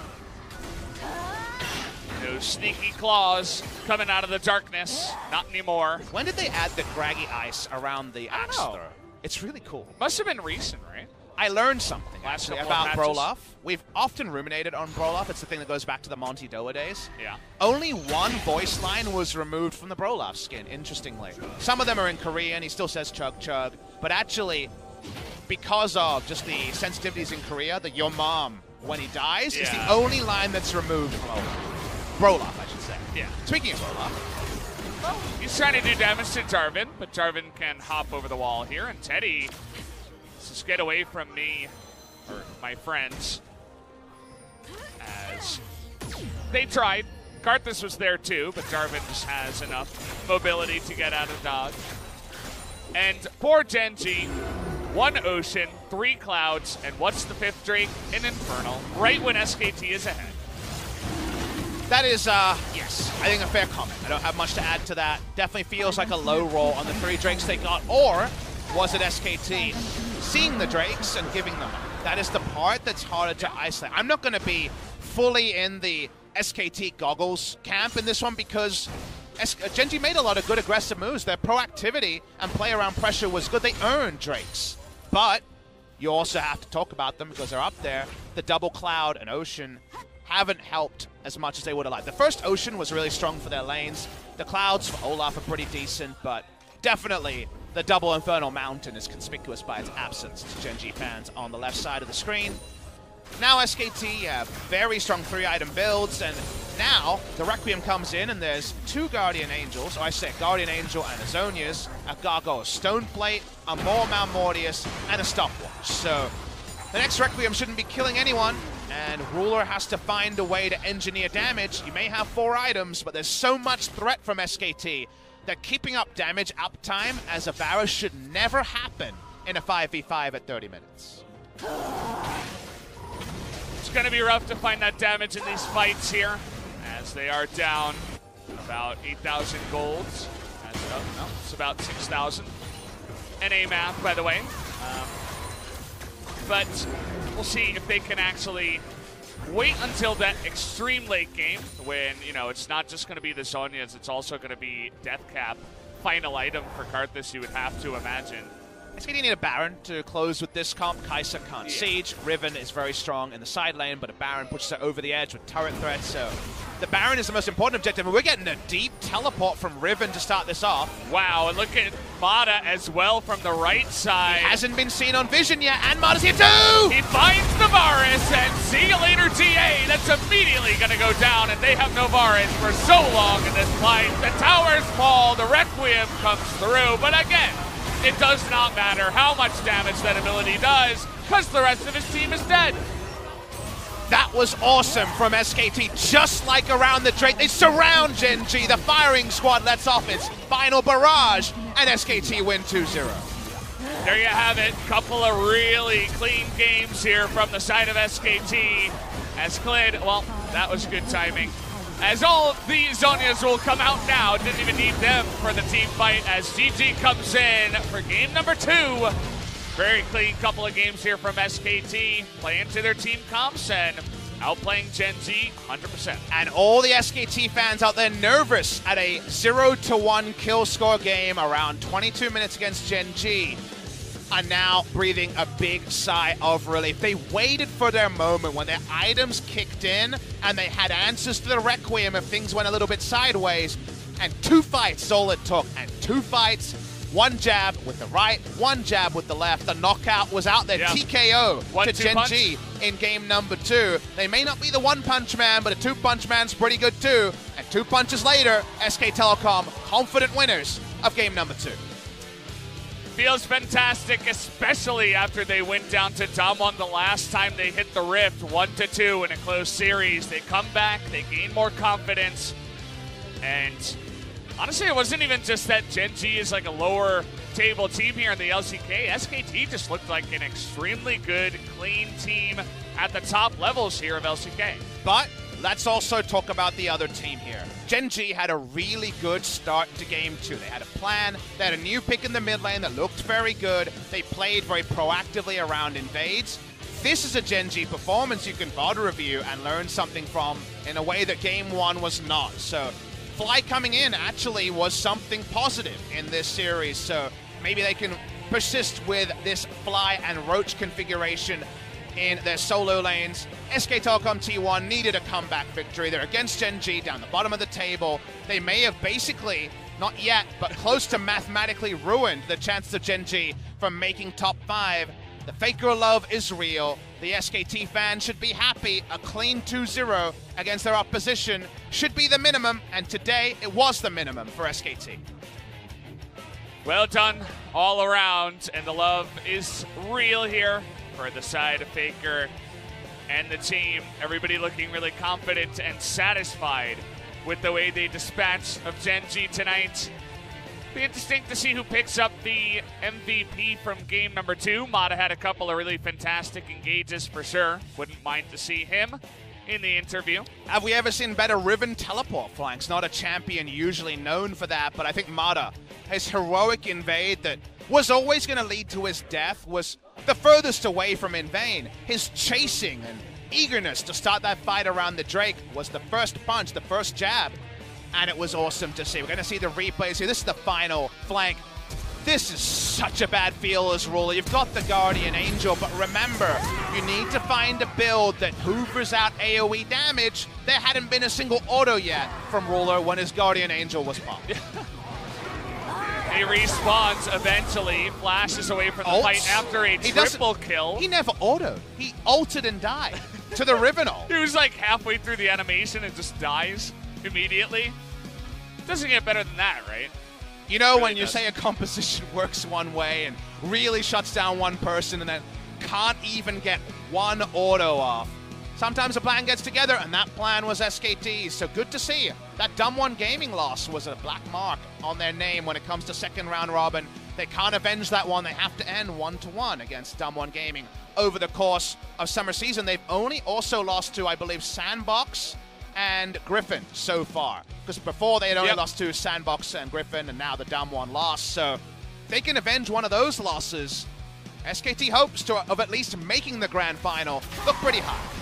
Those sneaky claws coming out of the darkness. Not anymore. When did they add the craggy ice around the axe throw? It's really cool. Must have been recent, right? I learned something Last actually couple of about patches. Brolaf. We've often ruminated on Brolaf. It's the thing that goes back to the Monty Doa days. Yeah. Only one voice line was removed from the Brolaf skin, interestingly. Some of them are in Korean. He still says chug chug. But actually, because of just the sensitivities in Korea, the your mom when he dies is the only line that's removed from Brolaf, I should say. Yeah. Speaking of Brolaf. Well, he's trying to do damage to Jarvan, but Jarvan can hop over the wall here, and Teddy, just get away from me. or my friends, as they tried. Karthus was there too, but Darvin just has enough mobility to get out of dodge. And for Gen.G, 1 Ocean, 3 Clouds, and what's the 5th Drake? An Infernal, right when SKT is ahead. That is, yes, I think a fair comment. I don't have much to add to that. Definitely feels like a low roll on the 3 Drakes they got. Or was it SKT seeing the Drakes and giving them up? That is the part that's harder to isolate. I'm not going to be fully in the SKT goggles camp in this one because Gen.G made a lot of good aggressive moves. Their proactivity and play around pressure was good. They earned Drakes. But you also have to talk about them because they're up there. The double Cloud and Ocean haven't helped as much as they would have liked. The first Ocean was really strong for their lanes. The Clouds for Olaf are pretty decent, but definitely the double Infernal Mountain is conspicuous by its absence to Gen.G fans on the left side of the screen. Now SKT have very strong 3-item builds, and now the Requiem comes in and there's 2 Guardian Angels, or I say Guardian Angel and a Zhonya's, a Gargoyle Stoneplate, a Maw Mount Mortius, and a Stopwatch. So the next Requiem shouldn't be killing anyone, and Ruler has to find a way to engineer damage. You may have 4 items, but there's so much threat from SKT that keeping up damage uptime as a Varus should never happen in a 5v5 at 30 minutes. It's going to be rough to find that damage in these fights here, as they are down about 8,000 golds. No, it's about 6,000. NA math, by the way. But we'll see if they can actually wait until that extreme late game when, you know, it's not just going to be the Zhonya's, it's also going to be Death Cap. Final item for Karthus, you would have to imagine. SKT need a Baron to close with this comp. Kai'Sa can't siege. Riven is very strong in the side lane, but a Baron pushes her over the edge with turret threat, so the Baron is the most important objective, and we're getting a deep teleport from Riven to start this off. Wow, and look at Mata as well from the right side. He hasn't been seen on Vision yet, and Mata's here too! He finds Novaris, and see you later, TA. That's immediately going to go down, and they have Novaris for so long in this fight. The towers fall, the Requiem comes through, but again, it does not matter how much damage that ability does, because the rest of his team is dead. That was awesome from SKT, just like around the Drake. They surround Gen.G. The firing squad lets off its final barrage, and SKT win 2-0. There you have it. Couple of really clean games here from the side of SKT. As Clid, well, that was good timing. As all the Zhonya's will come out now, didn't even need them for the team fight as Gen.G comes in for game number 2. Very clean couple of games here from SKT, playing to their team comps and outplaying Gen.G 100%. And all the SKT fans out there nervous at a 0-1 kill score game around 22 minutes against Gen.G are now breathing a big sigh of relief. They waited for their moment when their items kicked in and they had answers to the Requiem if things went a little bit sideways. And 2 fights is all it took. And 2 fights, 1 jab with the right, 1 jab with the left. The knockout was out there. Yeah. TKO to Gen.G in game number 2. They may not be the 1-punch man, but a 2-punch man's pretty good too. And 2 punches later, SK Telecom confident winners of game number 2. Feels fantastic, especially after they went down to Damwon the last time they hit the Rift, 1-2 in a close series. They come back, they gain more confidence, and honestly, it wasn't even just that Gen.G is like a lower table team here in the LCK. SKT just looked like an extremely good, clean team at the top levels here of LCK. But let's also talk about the other team here. Gen.G had a really good start to game 2. They had a plan, they had a new pick in the mid lane that looked very good. They played very proactively around invades. This is a Gen.G performance you can VOD review and learn something from in a way that game 1 was not. So Fly coming in actually was something positive in this series, so maybe they can persist with this Fly and Roach configuration in their solo lanes. SK Telecom T1 needed a comeback victory. They're against Gen.G down the bottom of the table. They may have basically, not yet, but close to mathematically ruined the chances of Gen.G from making top 5. The Faker love is real. The SKT fans should be happy. A clean 2-0 against their opposition should be the minimum, and today it was the minimum for SKT. Well done all around, and the love is real here for the side of Faker and the team. Everybody looking really confident and satisfied with the way they dispatched of Gen.G tonight. Be interesting to see who picks up the MVP from game number 2. Mata had a couple of really fantastic engages for sure. Wouldn't mind to see him in the interview. Have we ever seen better Riven teleport flanks? Not a champion usually known for that, but I think Mata, his heroic invade that was always going to lead to his death, was the furthest away from in vain. His chasing and eagerness to start that fight around the Drake was the first punch, the first jab, and it was awesome to see. We're going to see the replays here. This is the final flank. This is such a bad feel as Ruler. You've got the Guardian Angel, but remember, you need to find a build that hoovers out AoE damage. There hadn't been a single auto yet from Ruler when his Guardian Angel was popped. He respawns eventually, flashes away from the fight after a triple kill. He never autoed. He ulted and died to the Riven ult. He was like halfway through the animation and just dies immediately. Doesn't get better than that, right? You know, really when you say a composition works one way and really shuts down one person and then can't even get one auto off. Sometimes a plan gets together, and that plan was SKT, so good to see. That Dumb One Gaming loss was a black mark on their name when it comes to second round robin. They can't avenge that one. They have to end 1-1 against Dumb One Gaming over the course of summer season. They've only also lost to, I believe, Sandbox and Griffin so far. Because before they had only lost to Sandbox and Griffin, and now the Dumb One lost. So they can avenge one of those losses. SKT hopes of at least making the grand final look pretty high.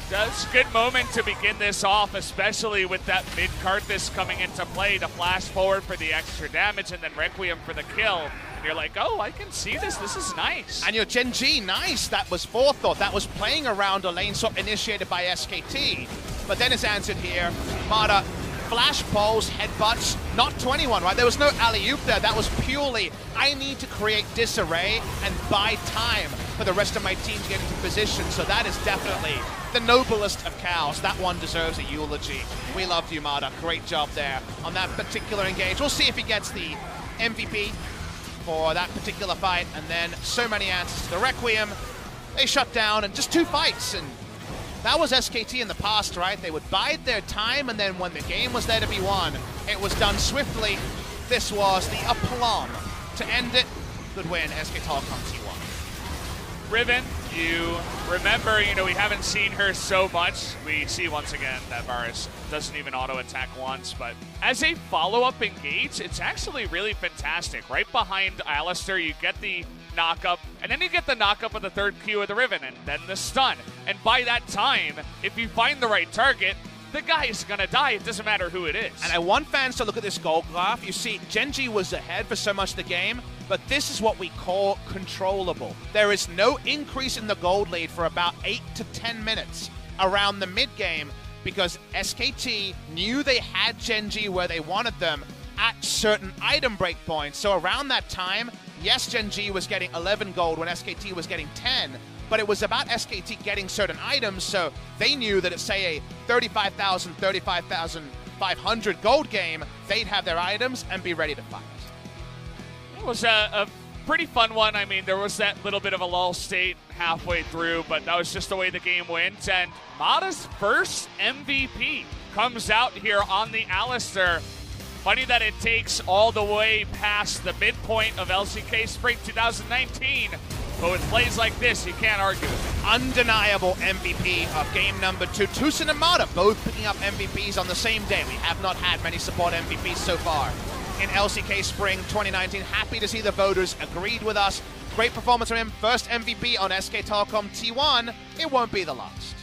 That's a good moment to begin this off, especially with that mid-Karthus coming into play to flash forward for the extra damage and then Requiem for the kill. And you're like, oh, I can see this. This is nice. And your Gen.G, nice. That was forethought. That was playing around a lane swap initiated by SKT. But then it's answered here. Mata, flash pulls, headbutts, not to anyone, right? There was no alley-oop there. That was purely, I need to create disarray and buy time for the rest of my team to get into position. So that is definitely the noblest of cows. That one deserves a eulogy. We loved you, Mata. Great job there on that particular engage. We'll see if he gets the MVP for that particular fight. And then so many answers to the Requiem. They shut down and just 2 fights. And that was SKT in the past, right? They would bide their time, and then when the game was there to be won, it was done swiftly. This was the aplomb to end it. Good win, SK Telecom T1. Riven, you remember, we haven't seen her so much. We see once again that Varus doesn't even auto-attack once, but as a follow-up engage, it's actually really fantastic. Right behind Alistar, you get the knock-up, and then you get the knock-up of the third Q of the Riven, and then the stun. And by that time, if you find the right target, the guy is going to die. It doesn't matter who it is. And I want fans to look at this gold graph. You see, Gen.G was ahead for so much of the game, but this is what we call controllable. There is no increase in the gold lead for about 8 to 10 minutes around the mid-game because SKT knew they had Gen.G where they wanted them at certain item breakpoints. So around that time, yes, Gen.G was getting 11 gold when SKT was getting 10, but it was about SKT getting certain items, so they knew that at, say, a 35,000, 35,500 gold game, they'd have their items and be ready to fight. It was a pretty fun one. I mean, there was that little bit of a lull state halfway through, but that was just the way the game went. And Mata's first MVP comes out here on the Alistar. Funny that it takes all the way past the midpoint of LCK Spring 2019. But with plays like this, you can't argue with it. Undeniable MVP of game number 2. Tucson and Mata both picking up MVPs on the same day. We have not had many support MVPs so far in LCK Spring 2019. Happy to see the voters agreed with us. Great performance from him. First MVP on SK Telecom T1. It won't be the last.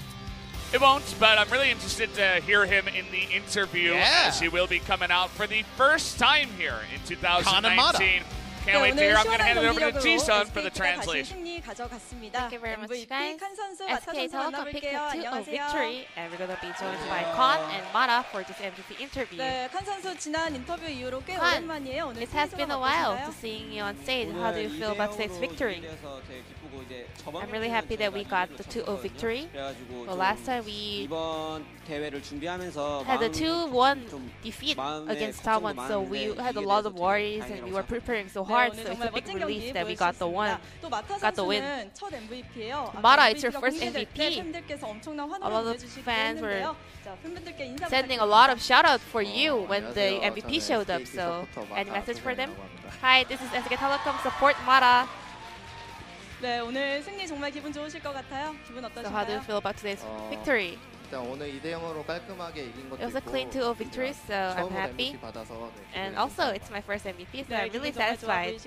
It won't, but I'm really interested to hear him in the interview as he will be coming out for the first time here in 2019. Can't wait to hear. I'm going to hand it over to Ji-sun for the translation. Thank you very much, guys. SK Telecom picked up 2-0 victory, and we're going to be joined by Khan and Mata for this MVP interview. Khan, it has been a while to seeing you on stage. How do you feel about today's victory? I'm really happy that we got the 2-0 victory. Well, last time we had a 2-1 defeat against someone, so we had a lot of worries and we were preparing so hard hard, so it's a big relief that we got the win. Mara, it's your first MVP. A lot of fans were sending a lot of shout-out for you when the MVP showed up, so any message for them? Hi, this is SK Telecom support Mara. 네, 오늘 승리 정말 기분 좋으실 것 같아요. 기분 어떠신가요? So how do you feel about today's victory? 오늘 2대0으로 깔끔하게 이긴 것도 It was a clean 2-0 victory, so I'm happy. And also, it's my first MVP, so I'm really satisfied.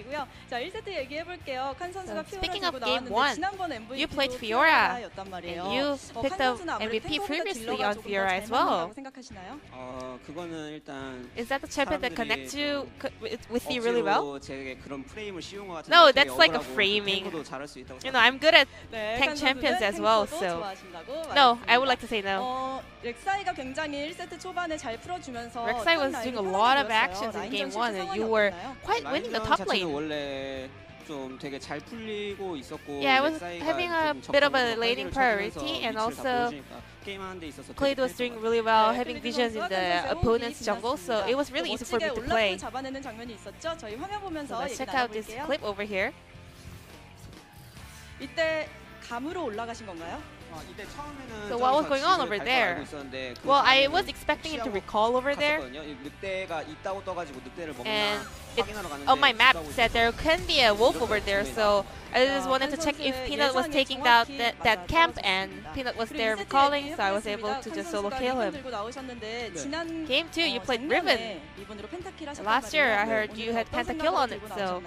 자, 1세트 얘기해 볼게요. 칸 선수가 Speaking 피오라 of 들고 game 나왔는데 1, 지난번 MVP you played Fiora, and you picked up MVP previously on Fiora as well. 생각하시나요? 그거는 일단 Is that the champion that connects you with you really well? 제게 그런 프레임을 씌운 것 같은데 No, that's like a framing. 잘할 수 있다고 You know, I'm good at 네, tank 칸 champions 선수는 as well, 탱커도 so 좋아하신다고 no, I would 말했습니다. like to say no. 렉사이가 굉장히 1세트 초반에 잘 풀어주면서 Rek'Sai was doing a lot of actions in game 1, and you were quite winning the top lane. 원래 좀 되게 잘 풀리고 있었고 Yeah, I was having a bit of a laning priority, and also Clade was doing really well, having visions in the opponent's jungle, so it was really easy for me to play. 잡아내는 장면이 있었죠. 저희 화면 보면서 So let's 얘기 check out this 나눠볼게요. clip over here. 이때 감으로 올라가신 건가요? So what was going on over there? Well, I was expecting him to recall over there, and on my map said there can be a wolf over there, so I just wanted to check if Peanut was taking out that camp, and Peanut was there recalling, so I was able to just solo kill him. Game 2, you played Riven. Last year, I heard you had pentakill on it, so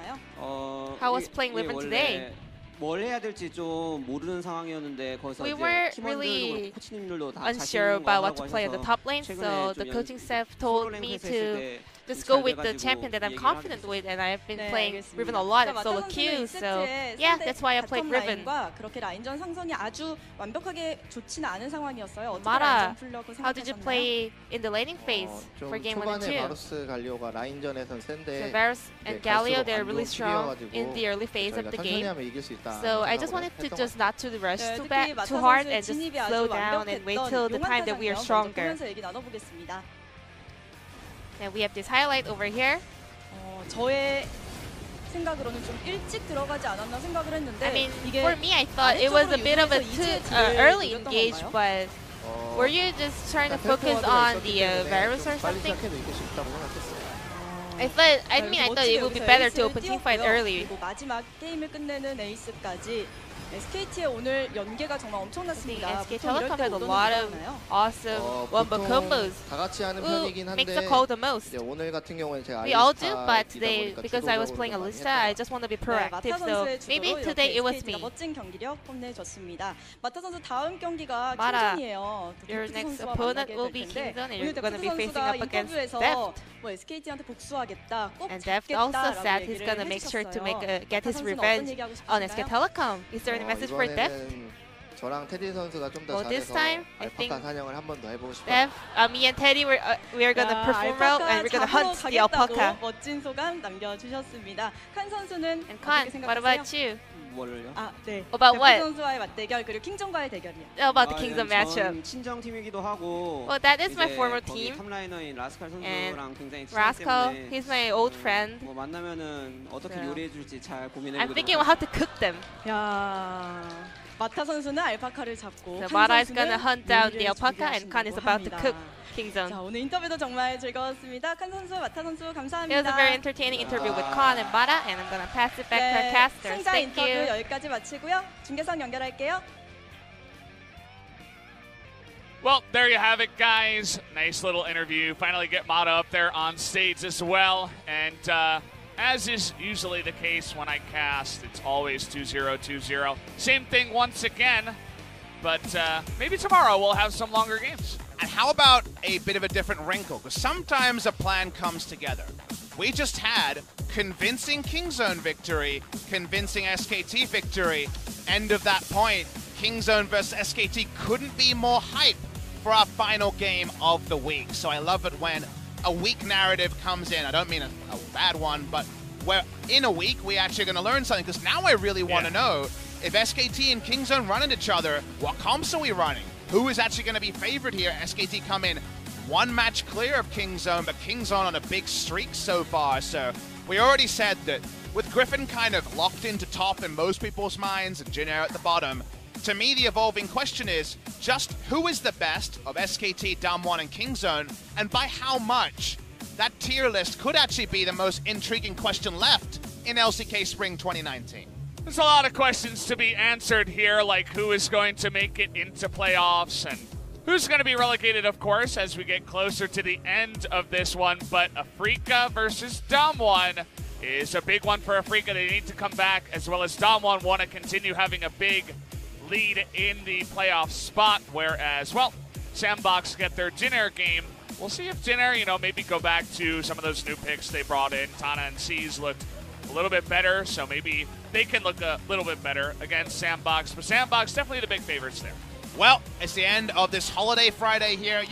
how was playing Riven today? 뭘 해야 될지 좀 모르는 상황이었는데 거기서 We 이제 were 팀원들도 really 그렇고 코치님들도 다 unsure 자신 있는 거 about what to 하라고 play in the 해서 top lane, so 최근에 the 좀 coaching staff told 프로랭크 me 했을 to 때 just 잘 go with the 돼가지고 champion that I'm 얘기를 confident 하게 with, and I've been 네, playing 알겠습니다. Riven a lot 자, at solo 마타 queue, 선수는 so 1세트에 yeah, that's why I played 바텀 Riven. 라인과 그렇게 라인전 상성이 아주 완벽하게 좋지는 않은 상황이었어요. 어떻게 Mara, 라인전 풀려고 how did you 생각하셨나요? play in the laning phase 좀 for game 1 and 초반에 2? 바루스 갈리오가 라인전에선 So 센데 Varus and Galio, they're really strong 튀어가지고 in the early phase of 저희가 the 천천히 game. 하면 이길 수 있다. So I just wanted to just not to rush too hard and just slow down and wait till the time that we are stronger. 보면서 얘기 나눠보겠습니다. And we have this highlight over here. 저의 생각으로는 좀 일찍 들어가지 않았나 생각을 했는데 I mean, 이게 for me, I thought it was a bit of a early engage, 건가요? but were you just trying to focus on the Varus or 빨리 something? 시작해도 이길 수 있다고 생각했어요. I thought it would be better to open team fight early. 그리고 마지막 게임을 끝내는 에이스까지 SKT의 오늘 연계가 정말 엄청났습니다. SK Telecom has a lot of awesome wombo combos. 다 같이 하는 Who 편이긴 makes 한데 the call the most? 이제 오늘 같은 경우에는 제가 We all do, 알리스타 but 뛰다 today, 보니까 because I was playing 주도적으로 Alista, 많이 I 했다. just want to be 네, proactive, 마타 so 선수의 maybe 주도로 today it was SKT가 me. 멋진 경기력 뽐내줬습니다. 마타 선수 다음 경기가 Mara, 킹전이에요. your 데프트 next 선수와 opponent 만나게 will 될 be 텐데 Kingdom, and 오늘 you're going to 데프트 be facing 선수가 up against 인터뷰에서 Deft. 뭐 SKT한테 복수하겠다, 꼭 And Deft also 잡겠다라고 said he's 얘기를 going to make sure to 해주셨어요. get his 마타 선수는 revenge 어떤 얘기하고 on SK 싶으신가요? Telecom. Is there any message for Deft? 이번에는 저랑 테디 선수가 좀 더 Well, this 잘해서 time, I think 알파카 사냥을 한 번 더 해보고 싶어요. Deft, me and Teddy, we are going to perform well, and we're going to hunt the alpaca. 멋진 소감 남겨주셨습니다. 칸 선수는 And Khan, 어떻게 what 생각하세요? about you? 뭐를요? 아, 네. About 데프트 what? 선수와의 맞대결 그리고 킹전과의 대결이요. About the Kingdom matchup. 전 친정 팀이기도 하고. Well, that is my 이제 former 거기 team. 탑라이너인 라스칼 And 선수랑 굉장히 친하기 Rascal, 때문에 he's my old friend. 뭐 만나면은 어떻게 So, 요리해줄지 잘 고민해 I'm 보도록 thinking of how to cook them. 야, 마타 선수는 알파카를 잡고 So 칸 Mara is 선수는 going to hunt down the 요리를 alpaca, and Khan is 준비하신다고 about to 합니다. cook Kingdom. 자, 오늘 인터뷰도 정말 즐거웠습니다. 칸 선수, 마타 선수 It 감사합니다. was a very entertaining interview with Khan and Mara, and I'm going to pass it back to our 네, casters. 승자 Thank 인터뷰 you. 여기까지 마치고요. 중계선 연결할게요. Well, there you have it, guys. Nice little interview. Finally get Mata up there on stage as well. And as is usually the case when I cast, it's always 2-0, 2-0. Same thing once again, but maybe tomorrow we'll have some longer games. And how about a bit of a different wrinkle? Because sometimes a plan comes together. We just had convincing Kingzone victory, convincing SKT victory. End of that point, Kingzone versus SKT couldn't be more hype for our final game of the week. So I love it when a weak narrative comes in. I don't mean a bad one, but where in a week we actually going to learn something, because now I really want to know if SKT and Kingzone run into each other, what comps are we running? Who is actually going to be favored here? SKT come in one match clear of Kingzone, but Kingzone on a big streak so far. So we already said that with Griffin kind of locked into top in most people's minds and Jin Air at the bottom, to me the evolving question is just who is the best of SKT, Damwon, and Kingzone, and by how much? That tier list could actually be the most intriguing question left in LCK Spring 2019. There's a lot of questions to be answered here, like who is going to make it into playoffs and who's going to be relegated, of course, as we get closer to the end of this one. But Afrika versus Damwon is a big one for Afrika. They need to come back, as well as Damwon want to continue having a big lead in the playoff spot, whereas, well, Sandbox get their Jin Air game. We'll see if Jin Air, maybe go back to some of those new picks they brought in. Tana and C's looked a little bit better, so maybe they can look a little bit better against Sandbox. But Sandbox, definitely the big favorites there. Well, it's the end of this holiday Friday here.